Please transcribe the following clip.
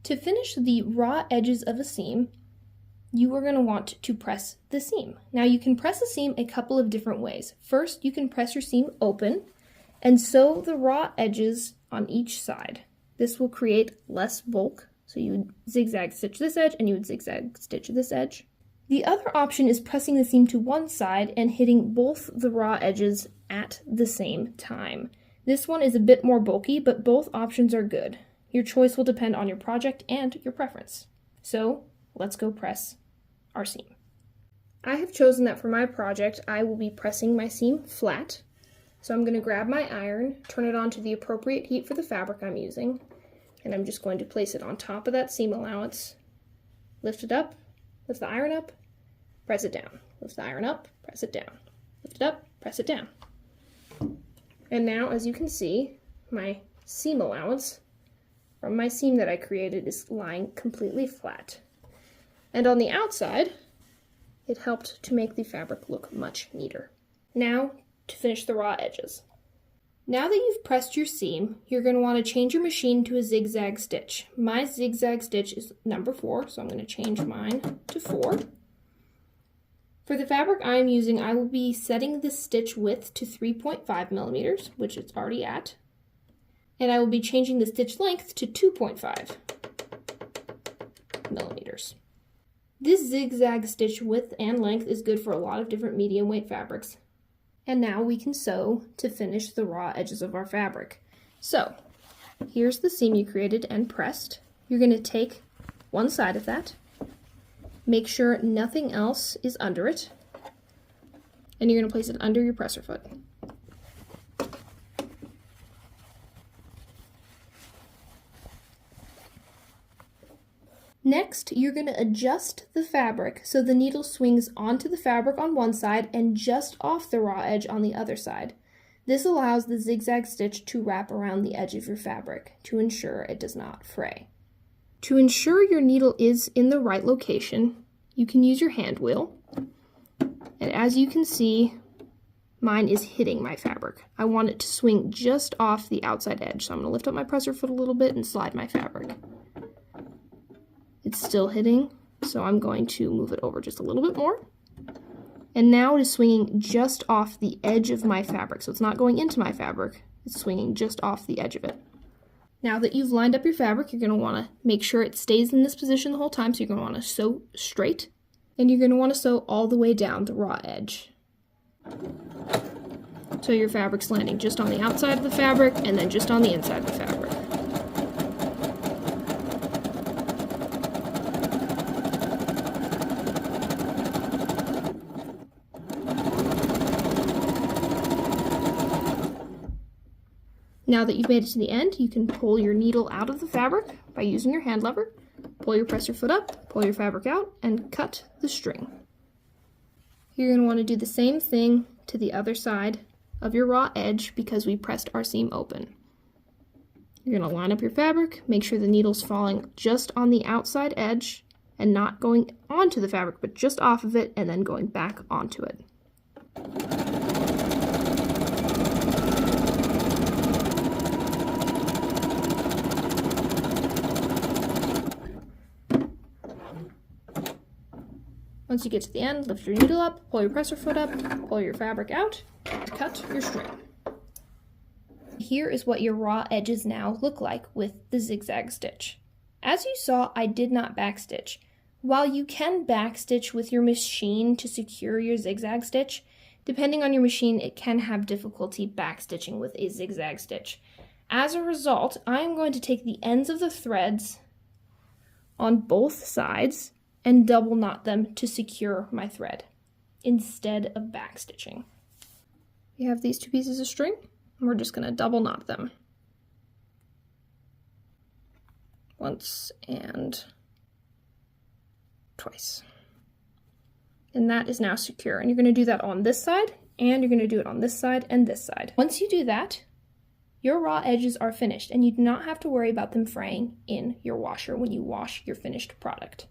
To finish the raw edges of a seam, you are going to want to press the seam. Now you can press a seam a couple of different ways. First, you can press your seam open and sew the raw edges on each side. This will create less bulk. So you would zigzag stitch this edge and you would zigzag stitch this edge. The other option is pressing the seam to one side and hitting both the raw edges at the same time. This one is a bit more bulky, but both options are good. Your choice will depend on your project and your preference. So let's go press our seam. I have chosen that for my project, I will be pressing my seam flat. So I'm going to grab my iron, turn it on to the appropriate heat for the fabric I'm using, and I'm just going to place it on top of that seam allowance. Lift it up, lift the iron up, press it down. Lift the iron up, press it down. Lift it up, press it down. And now, as you can see, my seam allowance from my seam that I created is lying completely flat. And on the outside, it helped to make the fabric look much neater. Now, to finish the raw edges. Now that you've pressed your seam, you're going to want to change your machine to a zigzag stitch. My zigzag stitch is number 4, so I'm going to change mine to 4. For the fabric I'm using, I will be setting the stitch width to 3.5 millimeters, which it's already at. And I will be changing the stitch length to 2.5 millimeters. This zigzag stitch width and length is good for a lot of different medium weight fabrics. And now we can sew to finish the raw edges of our fabric. So, here's the seam you created and pressed. You're going to take one side of that, make sure nothing else is under it, and you're going to place it under your presser foot. Next, you're going to adjust the fabric so the needle swings onto the fabric on one side and just off the raw edge on the other side. This allows the zigzag stitch to wrap around the edge of your fabric to ensure it does not fray. To ensure your needle is in the right location, you can use your hand wheel. And as you can see, mine is hitting my fabric. I want it to swing just off the outside edge, so I'm going to lift up my presser foot a little bit and slide my fabric. It's still hitting, so I'm going to move it over just a little bit more. And now it is swinging just off the edge of my fabric, so it's not going into my fabric, it's swinging just off the edge of it. Now that you've lined up your fabric, you're going to want to make sure it stays in this position the whole time, so you're going to want to sew straight, and you're going to want to sew all the way down the raw edge. So your fabric's landing just on the outside of the fabric, and then just on the inside of the fabric. Now that you've made it to the end, you can pull your needle out of the fabric by using your hand lever, pull your presser foot up, pull your fabric out, and cut the string. You're going to want to do the same thing to the other side of your raw edge because we pressed our seam open. You're going to line up your fabric, make sure the needle's falling just on the outside edge and not going onto the fabric, but just off of it and then going back onto it. Once you get to the end, lift your needle up, pull your presser foot up, pull your fabric out, and cut your string. Here is what your raw edges now look like with the zigzag stitch. As you saw, I did not backstitch. While you can backstitch with your machine to secure your zigzag stitch, depending on your machine, it can have difficulty backstitching with a zigzag stitch. As a result, I am going to take the ends of the threads on both sides and double knot them to secure my thread instead of backstitching. You have these two pieces of string, and we're just going to double knot them. Once and twice. And that is now secure. And you're going to do that on this side, and you're going to do it on this side and this side. Once you do that, your raw edges are finished, and you do not have to worry about them fraying in your washer when you wash your finished product.